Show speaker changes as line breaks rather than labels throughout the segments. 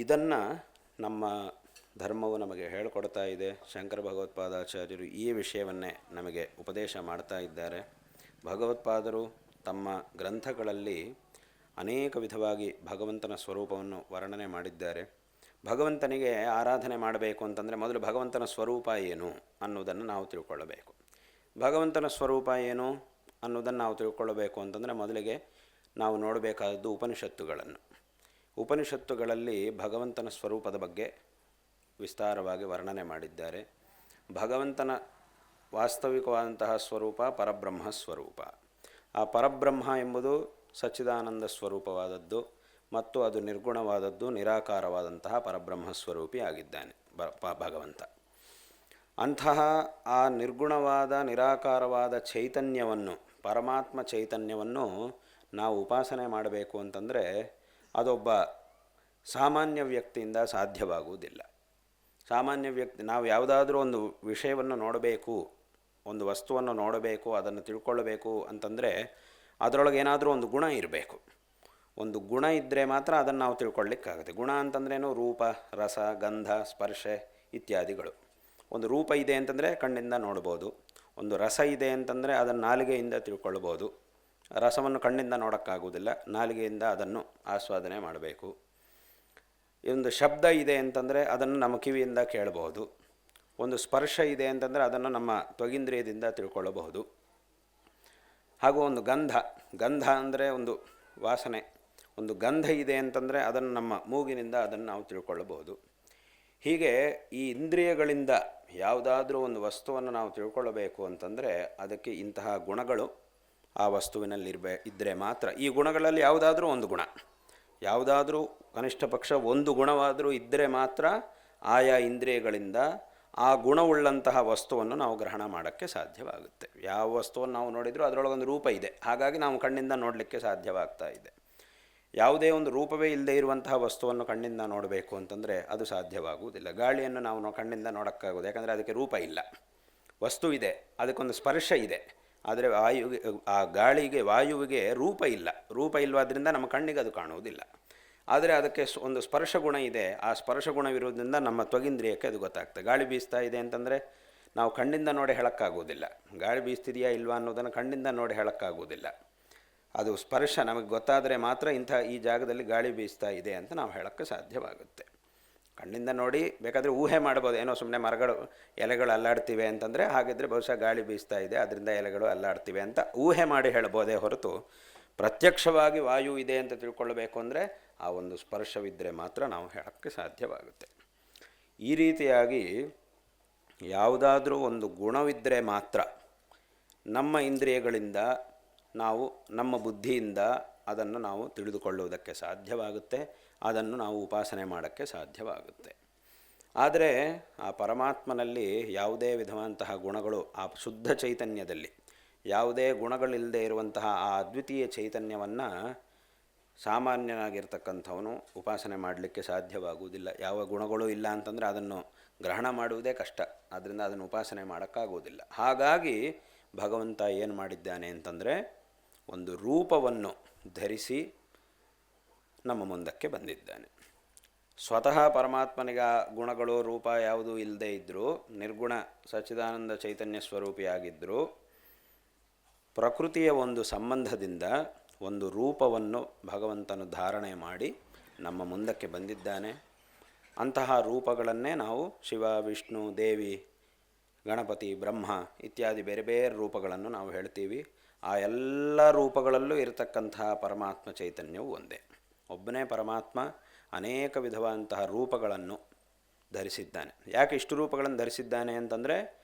ಇದನ್ನು ನಮ್ಮ ಧರ್ಮವು ನಮಗೆ ಹೇಳಿಕೊಡ್ತಾ ಇದೆ. ಶಂಕರ ಭಗವತ್ಪಾದಾಚಾರ್ಯರು ಈ ವಿಷಯವನ್ನೇ ನಮಗೆ ಉಪದೇಶ ಮಾಡ್ತಾ ಇದ್ದಾರೆ. ಭಗವತ್ಪಾದರು ತಮ್ಮ ಗ್ರಂಥಗಳಲ್ಲಿ ಅನೇಕ ವಿಧವಾಗಿ ಭಗವಂತನ ಸ್ವರೂಪವನ್ನು ವರ್ಣನೆ ಮಾಡಿದ್ದಾರೆ. ಭಗವಂತನಿಗೆ ಆರಾಧನೆ ಮಾಡಬೇಕು ಅಂತಂದರೆ ಮೊದಲು ಭಗವಂತನ ಸ್ವರೂಪ ಏನು ಅನ್ನೋದನ್ನು ನಾವು ತಿಳ್ಕೊಳ್ಳಬೇಕು. ಭಗವಂತನ ಸ್ವರೂಪ ಏನು ಅನ್ನೋದನ್ನು ನಾವು ತಿಳ್ಕೊಳ್ಳಬೇಕು ಅಂತಂದರೆ ಮೊದಲಿಗೆ ನಾವು ನೋಡಬೇಕಾದದ್ದು ಉಪನಿಷತ್ತುಗಳನ್ನು. ಉಪನಿಷತ್ತುಗಳಲ್ಲಿ ಭಗವಂತನ ಸ್ವರೂಪದ ಬಗ್ಗೆ ವಿಸ್ತಾರವಾಗಿ ವರ್ಣನೆ ಮಾಡಿದ್ದಾರೆ. ಭಗವಂತನ ವಾಸ್ತವಿಕವಾದಂತಹ ಸ್ವರೂಪ ಪರಬ್ರಹ್ಮ ಸ್ವರೂಪ. ಆ ಪರಬ್ರಹ್ಮ ಎಂಬುದು ಸಚ್ಚಿದಾನಂದ ಸ್ವರೂಪವಾದದ್ದು ಮತ್ತು ಅದು ನಿರ್ಗುಣವಾದದ್ದು, ನಿರಾಕಾರವಾದಂತಹ ಪರಬ್ರಹ್ಮ ಸ್ವರೂಪಿ ಆಗಿದ್ದಾನೆ ಭಗವಂತ. ಅಂತಹ ಆ ನಿರ್ಗುಣವಾದ ನಿರಾಕಾರವಾದ ಚೈತನ್ಯವನ್ನು, ಪರಮಾತ್ಮ ಚೈತನ್ಯವನ್ನು ನಾವು ಉಪಾಸನೆ ಮಾಡಬೇಕು ಅಂತಂದರೆ ಅದೊಬ್ಬ ಸಾಮಾನ್ಯ ವ್ಯಕ್ತಿಯಿಂದ ಸಾಧ್ಯವಾಗುವುದಿಲ್ಲ. ಸಾಮಾನ್ಯ ವ್ಯಕ್ತಿ, ನಾವು ಯಾವುದಾದ್ರೂ ಒಂದು ವಿಷಯವನ್ನು ನೋಡಬೇಕು, ಒಂದು ವಸ್ತುವನ್ನು ನೋಡಬೇಕು, ಅದನ್ನು ತಿಳ್ಕೊಳ್ಳಬೇಕು ಅಂತಂದರೆ ಅದರೊಳಗೆ ಏನಾದರೂ ಒಂದು ಗುಣ ಇರಬೇಕು. ಒಂದು ಗುಣ ಇದ್ದರೆ ಮಾತ್ರ ಅದನ್ನು ನಾವು ತಿಳ್ಕೊಳ್ಳಿಕ್ಕಾಗುತ್ತೆ. ಗುಣ ಅಂತಂದ್ರೇನು? ರೂಪ, ರಸ, ಗಂಧ, ಸ್ಪರ್ಶ ಇತ್ಯಾದಿಗಳು. ಒಂದು ರೂಪ ಇದೆ ಅಂತಂದರೆ ಕಣ್ಣಿಂದ ನೋಡ್ಬೋದು. ಒಂದು ರಸ ಇದೆ ಅಂತಂದರೆ ಅದನ್ನು ನಾಲಿಗೆಯಿಂದ ತಿಳ್ಕೊಳ್ಬೋದು. ರಸವನ್ನು ಕಣ್ಣಿಂದ ನೋಡೋಕ್ಕಾಗೋದಿಲ್ಲ, ನಾಲಿಗೆಯಿಂದ ಅದನ್ನು ಆಸ್ವಾದನೆ ಮಾಡಬೇಕು. ಒಂದು ಶಬ್ದ ಇದೆ ಅಂತಂದರೆ ಅದನ್ನು ನಮ್ಮ ಕಿವಿಯಿಂದ ಕೇಳಬಹುದು. ಒಂದು ಸ್ಪರ್ಶ ಇದೆ ಅಂತಂದರೆ ಅದನ್ನು ನಮ್ಮ ತ್ವಗೀಂದ್ರಿಯದಿಂದ ತಿಳ್ಕೊಳ್ಳಬಹುದು. ಹಾಗೂ ಒಂದು ಗಂಧ ಅಂದರೆ ಒಂದು ವಾಸನೆ. ಒಂದು ಗಂಧ ಇದೆ ಅಂತಂದರೆ ಅದನ್ನು ನಮ್ಮ ಮೂಗಿನಿಂದ ಅದನ್ನು ನಾವು ತಿಳ್ಕೊಳ್ಳಬಹುದು. ಹೀಗೆ ಈ ಇಂದ್ರಿಯಗಳಿಂದ ಯಾವುದಾದ್ರೂ ಒಂದು ವಸ್ತುವನ್ನು ನಾವು ತಿಳ್ಕೊಳ್ಳಬೇಕು ಅಂತಂದರೆ ಅದಕ್ಕೆ ಇಂತಹ ಗುಣಗಳು ಆ ವಸ್ತುವಿನಲ್ಲಿ ಇದ್ದರೆ ಮಾತ್ರ. ಈ ಗುಣಗಳಲ್ಲಿ ಯಾವುದಾದ್ರೂ ಒಂದು ಗುಣ, ಯಾವುದಾದ್ರೂ ಕನಿಷ್ಠ ಪಕ್ಷ ಒಂದು ಗುಣವಾದರೂ ಇದ್ದರೆ ಮಾತ್ರ ಆಯಾ ಇಂದ್ರಿಯಗಳಿಂದ ಆ ಗುಣವುಳ್ಳಂತಹ ವಸ್ತುವನ್ನು ನಾವು ಗ್ರಹಣ ಮಾಡೋಕ್ಕೆ ಸಾಧ್ಯವಾಗುತ್ತೆ. ಯಾವ ವಸ್ತುವನ್ನು ನಾವು ನೋಡಿದರೂ ಅದರೊಳಗೊಂದು ರೂಪ ಇದೆ, ಹಾಗಾಗಿ ನಾವು ಕಣ್ಣಿಂದ ನೋಡಲಿಕ್ಕೆ ಸಾಧ್ಯವಾಗ್ತಾ ಇದೆ. ಯಾವುದೇ ಒಂದು ರೂಪವೇ ಇಲ್ಲದೆ ಇರುವಂತಹ ವಸ್ತುವನ್ನು ಕಣ್ಣಿಂದ ನೋಡಬೇಕು ಅಂತಂದರೆ ಅದು ಸಾಧ್ಯವಾಗುವುದಿಲ್ಲ. ಗಾಳಿಯನ್ನು ನಾವು ಕಣ್ಣಿಂದ ನೋಡೋಕ್ಕಾಗೋದು, ಯಾಕಂದರೆ ಅದಕ್ಕೆ ರೂಪ ಇಲ್ಲ. ವಸ್ತು ಇದೆ, ಅದಕ್ಕೊಂದು ಸ್ಪರ್ಶ ಇದೆ, ಆದರೆ ಆ ಗಾಳಿಗೆ, ವಾಯುವಿಗೆ ರೂಪ ಇಲ್ಲ. ರೂಪ ಇಲ್ಲವಾದ್ರಿಂದ ನಮ್ಮ ಕಣ್ಣಿಗೆ ಅದು ಕಾಣುವುದಿಲ್ಲ. ಆದರೆ ಅದಕ್ಕೆ ಒಂದು ಸ್ಪರ್ಶ ಗುಣ ಇದೆ. ಆ ಸ್ಪರ್ಶ ಗುಣವಿರೋದ್ರಿಂದ ನಮ್ಮ ತ್ವಗೀಂದ್ರಿಯಕ್ಕೆ ಅದು ಗೊತ್ತಾಗ್ತದೆ. ಗಾಳಿ ಬೀಸ್ತಾ ಇದೆ ಅಂತಂದರೆ ನಾವು ಕಣ್ಣಿಂದ ನೋಡಿ ಹೇಳೋಕ್ಕಾಗೋದಿಲ್ಲ. ಗಾಳಿ ಬೀಸ್ತಿದೆಯಾ ಇಲ್ವಾ ಅನ್ನೋದನ್ನು ಕಣ್ಣಿಂದ ನೋಡಿ ಹೇಳೋಕ್ಕಾಗೋದಿಲ್ಲ. ಅದು ಸ್ಪರ್ಶ ನಮಗೆ ಗೊತ್ತಾದರೆ ಮಾತ್ರ ಈ ಜಾಗದಲ್ಲಿ ಗಾಳಿ ಬೀಸ್ತಾ ಇದೆ ಅಂತ ನಾವು ಹೇಳೋಕ್ಕೆ ಸಾಧ್ಯವಾಗುತ್ತೆ. ಕಣ್ಣಿಂದ ನೋಡಿ ಬೇಕಾದರೆ ಊಹೆ ಮಾಡ್ಬೋದು, ಏನೋ ಸುಮ್ಮನೆ ಮರಗಳು ಎಲೆಗಳು ಅಲ್ಲಾಡ್ತಿವೆ ಅಂತಂದರೆ ಹಾಗಿದ್ರೆ ಬಹುಶಃ ಗಾಳಿ ಬೀಸ್ತಾ ಇದೆ, ಅದರಿಂದ ಎಲೆಗಳು ಅಲ್ಲಾಡ್ತಿವೆ ಅಂತ ಊಹೆ ಮಾಡಿ ಹೇಳ್ಬೋದೇ ಹೊರತು ಪ್ರತ್ಯಕ್ಷವಾಗಿ ವಾಯು ಇದೆ ಅಂತ ತಿಳ್ಕೊಳ್ಬೇಕು ಅಂದರೆ ಆ ಒಂದು ಸ್ಪರ್ಶವಿದ್ದರೆ ಮಾತ್ರ ನಾವು ಹೇಳೋಕ್ಕೆ ಸಾಧ್ಯವಾಗುತ್ತೆ. ಈ ರೀತಿಯಾಗಿ ಯಾವುದಾದ್ರೂ ಒಂದು ಗುಣವಿದ್ದರೆ ಮಾತ್ರ ನಮ್ಮ ಇಂದ್ರಿಯಗಳಿಂದ ನಾವು, ನಮ್ಮ ಬುದ್ಧಿಯಿಂದ ಅದನ್ನು ನಾವು ತಿಳಿದುಕೊಳ್ಳುವುದಕ್ಕೆ ಸಾಧ್ಯವಾಗುತ್ತೆ. ಅದನ್ನು ನಾವು ಉಪಾಸನೆ ಮಾಡೋಕ್ಕೆ ಸಾಧ್ಯವಾಗುತ್ತೆ. ಆದರೆ ಆ ಪರಮಾತ್ಮನಲ್ಲಿ ಯಾವುದೇ ವಿಧವಾದಂತಹ ಗುಣಗಳು, ಆ ಶುದ್ಧ ಚೈತನ್ಯದಲ್ಲಿ ಯಾವುದೇ ಗುಣಗಳಿಲ್ಲದೆ ಇರುವಂತಹ ಆ ಅದ್ವಿತೀಯ ಚೈತನ್ಯವನ್ನು ಸಾಮಾನ್ಯನಾಗಿರ್ತಕ್ಕಂಥವನು ಉಪಾಸನೆ ಮಾಡಲಿಕ್ಕೆ ಸಾಧ್ಯವಾಗುವುದಿಲ್ಲ. ಯಾವ ಗುಣಗಳು ಇಲ್ಲ ಅಂತಂದರೆ ಅದನ್ನು ಗ್ರಹಣ ಮಾಡುವುದೇ ಕಷ್ಟ. ಆದ್ದರಿಂದ ಅದನ್ನು ಉಪಾಸನೆ ಮಾಡೋಕ್ಕಾಗುವುದಿಲ್ಲ. ಹಾಗಾಗಿ ಭಗವಂತ ಏನು ಮಾಡಿದ್ದಾನೆ ಅಂತಂದರೆ ಒಂದು ರೂಪವನ್ನು ಧರಿಸಿ ನಮ್ಮ ಮುಂದಕ್ಕೆ ಬಂದಿದ್ದಾನೆ. ಸ್ವತಃ ಪರಮಾತ್ಮನಿಗೆ ಗುಣಗಳು, ರೂಪ ಯಾವುದೂ ಇಲ್ಲದೇ ಇದ್ದರೂ, ನಿರ್ಗುಣ ಸಚ್ಚಿದಾನಂದ ಚೈತನ್ಯ ಸ್ವರೂಪಿಯಾಗಿದ್ದರೂ, ಪ್ರಕೃತಿಯ ಒಂದು ಸಂಬಂಧದಿಂದ ಒಂದು ರೂಪವನ್ನು ಭಗವಂತನು ಧಾರಣೆ ಮಾಡಿ ನಮ್ಮ ಮುಂದಕ್ಕೆ ಬಂದಿದ್ದಾನೆ. ಅಂತಹ ರೂಪಗಳನ್ನೇ ನಾವು ಶಿವ, ವಿಷ್ಣು, ದೇವಿ, ಗಣಪತಿ, ಬ್ರಹ್ಮ ಇತ್ಯಾದಿ ಬೇರೆ ಬೇರೆ ರೂಪಗಳನ್ನು ನಾವು ಹೇಳ್ತೀವಿ. ಆ ಎಲ್ಲ ರೂಪಗಳಲ್ಲೂ ಇರತಕ್ಕಂತಹ ಪರಮಾತ್ಮ ಚೈತನ್ಯವು ಒಂದೇ. ಒಬ್ಬನೇ ಪರಮಾತ್ಮ ಅನೇಕ ವಿಧವಾದಂತಹ ರೂಪಗಳನ್ನು ಧರಿಸಿದ್ದಾನೆ. ಯಾಕೆ ಇಷ್ಟು ರೂಪಗಳನ್ನು ಧರಿಸಿದ್ದಾನೆ ಅಂತಂದರೆ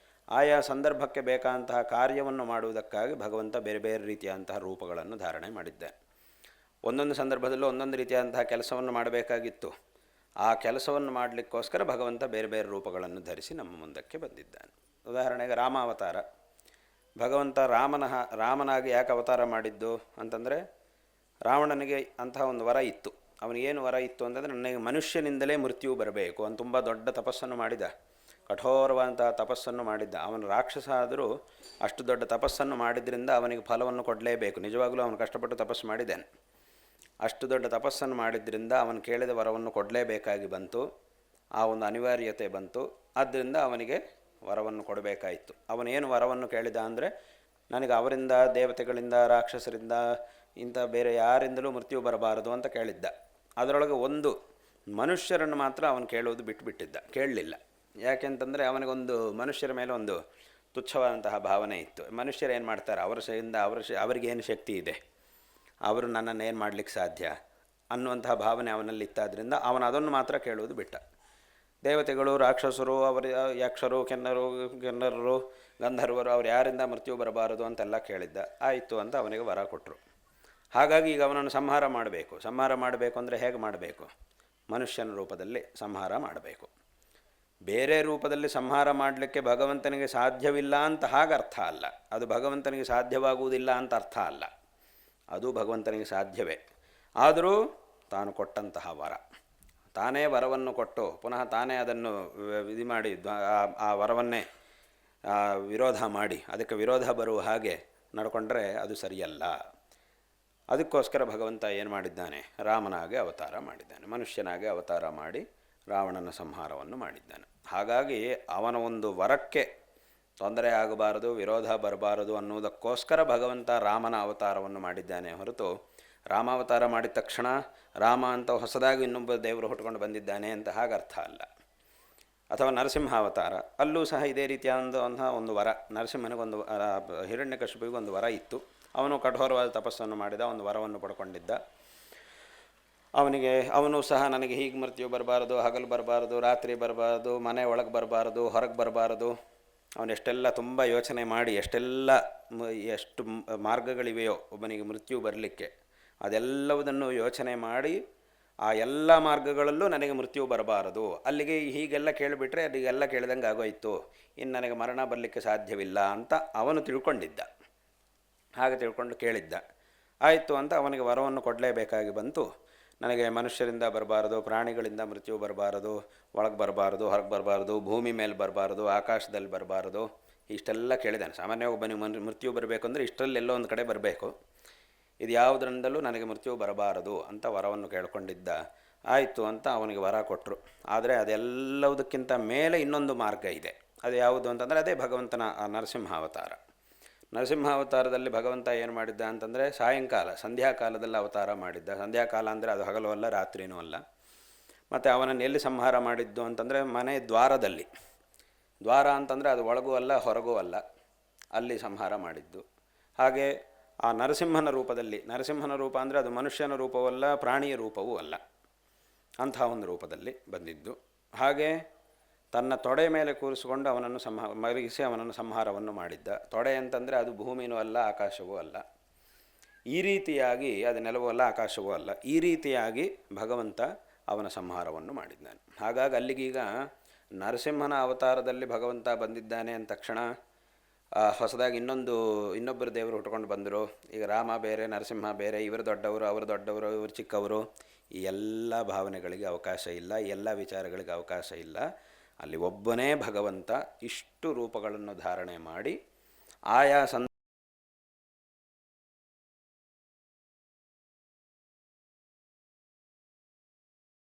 ಆಯಾ ಸಂದರ್ಭಕ್ಕೆ ಬೇಕಾದಂತಹ ಕಾರ್ಯವನ್ನು ಮಾಡುವುದಕ್ಕಾಗಿ ಭಗವಂತ ಬೇರೆ ಬೇರೆ ರೀತಿಯಾದಂತಹ ರೂಪಗಳನ್ನು ಧಾರಣೆ ಮಾಡಿದ್ದಾನೆ. ಒಂದೊಂದು ಸಂದರ್ಭದಲ್ಲೂ ಒಂದೊಂದು ರೀತಿಯಾದಂತಹ ಕೆಲಸವನ್ನು ಮಾಡಬೇಕಾಗಿತ್ತು. ಆ ಕೆಲಸವನ್ನು ಮಾಡಲಿಕ್ಕೋಸ್ಕರ ಭಗವಂತ ಬೇರೆ ಬೇರೆ ರೂಪಗಳನ್ನು ಧರಿಸಿ ನಮ್ಮ ಮುಂದಕ್ಕೆ ಬಂದಿದ್ದಾನೆ. ಉದಾಹರಣೆಗೆ ರಾಮಾವತಾರ. ಭಗವಂತ ರಾಮನಾಗಿ ಯಾಕೆ ಅವತಾರ ಮಾಡಿದ್ದು ಅಂತಂದರೆ ರಾವಣನಿಗೆ ಅಂತಹ ಒಂದು ವರ ಇತ್ತು. ಅವನಿಗೇನು ವರ ಇತ್ತು ಅಂತಂದರೆ ನನಗೆ ಮನುಷ್ಯನಿಂದಲೇ ಮೃತ್ಯು ಬರಬೇಕು. ಅವನು ತುಂಬ ದೊಡ್ಡ ತಪಸ್ಸನ್ನು ಮಾಡಿದ, ಕಠೋರವಾದಂತಹ ತಪಸ್ಸನ್ನು ಮಾಡಿದ್ದ. ಅವನು ರಾಕ್ಷಸ ಆದರೂ ಅಷ್ಟು ದೊಡ್ಡ ತಪಸ್ಸನ್ನು ಮಾಡಿದ್ರಿಂದ ಅವನಿಗೆ ಫಲವನ್ನು ಕೊಡಲೇಬೇಕು. ನಿಜವಾಗಲೂ ಅವನು ಕಷ್ಟಪಟ್ಟು ತಪಸ್ಸು ಮಾಡಿದ್ದಾನೆ. ಅಷ್ಟು ದೊಡ್ಡ ತಪಸ್ಸನ್ನು ಮಾಡಿದ್ರಿಂದ ಅವನು ಕೇಳಿದ ವರವನ್ನು ಕೊಡಲೇಬೇಕಾಗಿ ಬಂತು. ಆ ಒಂದು ಅನಿವಾರ್ಯತೆ ಬಂತು. ಆದ್ದರಿಂದ ಅವನಿಗೆ ವರವನ್ನು ಕೊಡಬೇಕಾಯಿತು. ಅವನೇನು ವರವನ್ನು ಕೇಳಿದ ಅಂದರೆ, ನನಗೆ ಅವರಿಂದ, ದೇವತೆಗಳಿಂದ, ರಾಕ್ಷಸರಿಂದ, ಇಂಥ ಬೇರೆ ಯಾರಿಂದಲೂ ಮೃತ್ಯು ಬರಬಾರದು ಅಂತ ಕೇಳಿದ್ದ. ಅದರೊಳಗೆ ಒಂದು ಮನುಷ್ಯರನ್ನು ಮಾತ್ರ ಅವನು ಕೇಳುವುದು ಬಿಟ್ಟುಬಿಟ್ಟಿದ್ದ, ಕೇಳಲಿಲ್ಲ. ಯಾಕೆಂತಂದರೆ ಅವನಿಗೊಂದು ಮನುಷ್ಯರ ಮೇಲೆ ಒಂದು ತುಚ್ಛವಾದಂತಹ ಭಾವನೆ ಇತ್ತು. ಮನುಷ್ಯರು ಏನು ಮಾಡ್ತಾರೆ, ಅವರಿಗೇನು ಶಕ್ತಿ ಇದೆ, ಅವರು ನನ್ನನ್ನು ಏನು ಮಾಡಲಿಕ್ಕೆ ಸಾಧ್ಯ ಅನ್ನುವಂತಹ ಭಾವನೆ ಅವನಲ್ಲಿ ಇತ್ತಾದ್ದರಿಂದ ಅವನು ಅದನ್ನು ಮಾತ್ರ ಕೇಳುವುದು ಬಿಟ್ಟ. ದೇವತೆಗಳು, ರಾಕ್ಷಸರು, ಯಕ್ಷರು, ಕೆನ್ನರರು, ಗಂಧರ್ವರು ಅವ್ರು ಯಾರಿಂದ ಮೃತ್ಯು ಬರಬಾರದು ಅಂತೆಲ್ಲ ಕೇಳಿದ್ದ. ಆಯಿತು ಅಂತ ಅವನಿಗೆ ವರ ಕೊಟ್ಟರು. ಹಾಗಾಗಿ ಈಗ ಅವನನ್ನು ಸಂಹಾರ ಮಾಡಬೇಕು. ಸಂಹಾರ ಮಾಡಬೇಕು ಅಂದರೆ ಹೇಗೆ ಮಾಡಬೇಕು? ಮನುಷ್ಯನ ರೂಪದಲ್ಲಿ ಸಂಹಾರ ಮಾಡಬೇಕು. ಬೇರೆ ರೂಪದಲ್ಲಿ ಸಂಹಾರ ಮಾಡಲಿಕ್ಕೆ ಭಗವಂತನಿಗೆ ಸಾಧ್ಯವಿಲ್ಲ ಅಂತ ಹಾಗೆ ಅರ್ಥ ಅಲ್ಲ. ಅದು ಭಗವಂತನಿಗೆ ಸಾಧ್ಯವಾಗುವುದಿಲ್ಲ ಅಂತ ಅರ್ಥ ಅಲ್ಲ. ಅದು ಭಗವಂತನಿಗೆ ಸಾಧ್ಯವೇ. ಆದರೂ ತಾನು ಕೊಟ್ಟಂತಹ ವರ, ತಾನೇ ವರವನ್ನು ಕೊಟ್ಟು ಪುನಃ ತಾನೇ ಅದನ್ನು ಇದು ಮಾಡಿ ಆ ವರವನ್ನೇ ವಿರೋಧ ಮಾಡಿ ಅದಕ್ಕೆ ವಿರೋಧ ಬರುವ ಹಾಗೆ ನಡ್ಕೊಂಡ್ರೆ ಅದು ಸರಿಯಲ್ಲ. ಅದಕ್ಕೋಸ್ಕರ ಭಗವಂತ ಏನು ಮಾಡಿದ್ದಾನೆ, ರಾಮನಾಗೆ ಅವತಾರ ಮಾಡಿದ್ದಾನೆ, ಮನುಷ್ಯನಾಗೆ ಅವತಾರ ಮಾಡಿ ರಾವಣನ ಸಂಹಾರವನ್ನು ಮಾಡಿದ್ದಾನೆ. ಹಾಗಾಗಿ ಅವನ ಒಂದು ವರಕ್ಕೆ ತೊಂದರೆ ಆಗಬಾರದು, ವಿರೋಧ ಬರಬಾರದು ಅನ್ನುವುದಕ್ಕೋಸ್ಕರ ಭಗವಂತ ರಾಮನ ಅವತಾರವನ್ನು ಮಾಡಿದ್ದಾನೆ ಹೊರತು, ರಾಮಾವತಾರ ಮಾಡಿದ ತಕ್ಷಣ ರಾಮ ಅಂತ ಹೊಸದಾಗಿ ಇನ್ನೊಬ್ಬ ದೇವರು ಹುಟ್ಕೊಂಡು ಬಂದಿದ್ದಾನೆ ಅಂತ ಹಾಗೆ ಅರ್ಥ ಅಲ್ಲ. ಅಥವಾ ನರಸಿಂಹಾವತಾರ, ಅಲ್ಲೂ ಸಹ ಇದೇ ರೀತಿಯಾದಂತಹ ಒಂದು ವರ. ನರಸಿಂಹನಿಗೊಂದು ಹಿರಣ್ಯಕಶಿಪಿಗೊಂದು ವರ ಇತ್ತು. ಅವನು ಕಠೋರವಾದ ತಪಸ್ಸನ್ನು ಮಾಡಿದ, ಒಂದು ವರವನ್ನು ಪಡ್ಕೊಂಡಿದ್ದ. ಅವನು ಸಹ ನನಗೆ ಹೀಗೆ ಮೃತ್ಯು ಬರಬಾರದು, ಹಗಲು ಬರಬಾರದು, ರಾತ್ರಿ ಬರಬಾರದು, ಮನೆ ಒಳಗೆ ಬರಬಾರದು, ಹೊರಗೆ ಬರಬಾರದು. ಅವನೆಷ್ಟೆಲ್ಲ ತುಂಬ ಯೋಚನೆ ಮಾಡಿ ಎಷ್ಟು ಮಾರ್ಗಗಳಿವೆಯೋ ಒಬ್ಬನಿಗೆ ಮೃತ್ಯು ಬರಲಿಕ್ಕೆ, ಅದೆಲ್ಲವುದನ್ನು ಯೋಚನೆ ಮಾಡಿ ಆ ಎಲ್ಲ ಮಾರ್ಗಗಳಲ್ಲೂ ನನಗೆ ಮೃತ್ಯು ಬರಬಾರದು, ಅಲ್ಲಿಗೆ ಹೀಗೆಲ್ಲ ಕೇಳಿಬಿಟ್ರೆ ಅಲ್ಲಿಗೆಲ್ಲ ಕೇಳಿದಂಗೆ ಆಗೋಯ್ತು, ಇನ್ನು ನನಗೆ ಮರಣ ಬರಲಿಕ್ಕೆ ಸಾಧ್ಯವಿಲ್ಲ ಅಂತ ಅವನು ತಿಳ್ಕೊಂಡಿದ್ದ. ಹಾಗೆ ತಿಳ್ಕೊಂಡು ಕೇಳಿದ್ದ. ಆಯಿತು ಅಂತ ಅವನಿಗೆ ವರವನ್ನು ಕೊಡಲೇಬೇಕಾಗಿ ಬಂತು. ನನಗೆ ಮನುಷ್ಯರಿಂದ ಬರಬಾರದು, ಪ್ರಾಣಿಗಳಿಂದ ಮೃತ್ಯು ಬರಬಾರದು, ಒಳಗೆ ಬರಬಾರದು, ಹೊರಗೆ ಬರಬಾರದು, ಭೂಮಿ ಮೇಲೆ ಬರಬಾರದು, ಆಕಾಶದಲ್ಲಿ ಬರಬಾರದು, ಇಷ್ಟೆಲ್ಲ ಕೇಳಿದ್ದಾನೆ. ಸಾಮಾನ್ಯವಾಗಿ ಒಬ್ಬನಿಗೆ ಮೃತ್ಯು ಬರಬೇಕು ಅಂದರೆ ಇಷ್ಟರಲ್ಲೆಲ್ಲೋ ಒಂದು ಕಡೆ ಬರಬೇಕು. ಇದು ಯಾವುದರಿಂದಲೂ ನನಗೆ ಮೃತ್ಯು ಬರಬಾರದು ಅಂತ ವರವನ್ನು ಕೇಳ್ಕೊಂಡಿದ್ದ. ಆಯಿತು ಅಂತ ಅವನಿಗೆ ವರ ಕೊಟ್ಟರು. ಆದರೆ ಅದೆಲ್ಲವುದಕ್ಕಿಂತ ಮೇಲೆ ಇನ್ನೊಂದು ಮಾರ್ಗ ಇದೆ. ಅದು ಯಾವುದು ಅಂತಂದರೆ ಅದೇ ಭಗವಂತನ ನರಸಿಂಹಾವತಾರ. ನರಸಿಂಹಾವತಾರದಲ್ಲಿ ಭಗವಂತ ಏನು ಮಾಡಿದ್ದ ಅಂತಂದರೆ, ಸಾಯಂಕಾಲ ಸಂಧ್ಯಾಕಾಲದಲ್ಲಿ ಅವತಾರ ಮಾಡಿದ್ದ. ಸಂಧ್ಯಾಕಾಲ ಅಂದರೆ ಅದು ಹಗಲು ಅಲ್ಲ, ರಾತ್ರಿನೂ ಅಲ್ಲ. ಮತ್ತು ಅವನನ್ನು ಎಲ್ಲಿ ಸಂಹಾರ ಮಾಡಿದ್ದು ಅಂತಂದರೆ ಮನೆ ದ್ವಾರದಲ್ಲಿ. ದ್ವಾರ ಅಂತಂದರೆ ಅದು ಒಳಗೂ ಅಲ್ಲ, ಹೊರಗೂ ಅಲ್ಲ, ಅಲ್ಲಿ ಸಂಹಾರ ಮಾಡಿದ್ದು. ಹಾಗೆ ಆ ನರಸಿಂಹನ ರೂಪದಲ್ಲಿ, ನರಸಿಂಹನ ರೂಪ ಅಂದರೆ ಅದು ಮನುಷ್ಯನ ರೂಪವಲ್ಲ, ಪ್ರಾಣಿಯ ರೂಪವೂ ಅಲ್ಲ, ಅಂಥ ಒಂದು ರೂಪದಲ್ಲಿ ಬಂದಿದ್ದು. ಹಾಗೆ ತನ್ನ ತೊಡೆ ಮೇಲೆ ಕೂರಿಸಿಕೊಂಡು ಅವನನ್ನು ಮಲಗಿಸಿ ಅವನನ್ನು ಸಂಹಾರವನ್ನು ಮಾಡಿದ್ದ. ತೊಡೆ ಅಂತಂದರೆ ಅದು ಭೂಮಿನೂ ಅಲ್ಲ, ಆಕಾಶವೂ ಅಲ್ಲ. ಈ ರೀತಿಯಾಗಿ ಅದು ನೆಲವೂ ಅಲ್ಲ, ಆಕಾಶವೂ ಅಲ್ಲ. ಈ ರೀತಿಯಾಗಿ ಭಗವಂತ ಅವನ ಸಂಹಾರವನ್ನು ಮಾಡಿದ್ದಾನೆ. ಹಾಗಾಗಿ ಅಲ್ಲಿಗೀಗ ನರಸಿಂಹನ ಅವತಾರದಲ್ಲಿ ಭಗವಂತ ಬಂದಿದ್ದಾನೆ ಅಂದ ತಕ್ಷಣ ಹೊಸದಾಗಿ ಇನ್ನೊಬ್ಬರು ದೇವರು ಹುಟ್ಕೊಂಡು ಬಂದರು. ಈಗ ರಾಮ ಬೇರೆ, ನರಸಿಂಹ ಬೇರೆ, ಇವರು ದೊಡ್ಡವರು, ಅವರು ದೊಡ್ಡವರು, ಇವರು ಚಿಕ್ಕವರು, ಈ ಎಲ್ಲ ಭಾವನೆಗಳಿಗೆ ಅವಕಾಶ ಇಲ್ಲ, ಎಲ್ಲ ವಿಚಾರಗಳಿಗೆ ಅವಕಾಶ ಇಲ್ಲ. ಅಲ್ಲಿ ಒಬ್ಬನೇ ಭಗವಂತ ಇಷ್ಟು ರೂಪಗಳನ್ನು ಧಾರಣೆ ಮಾಡಿ ಆಯಾ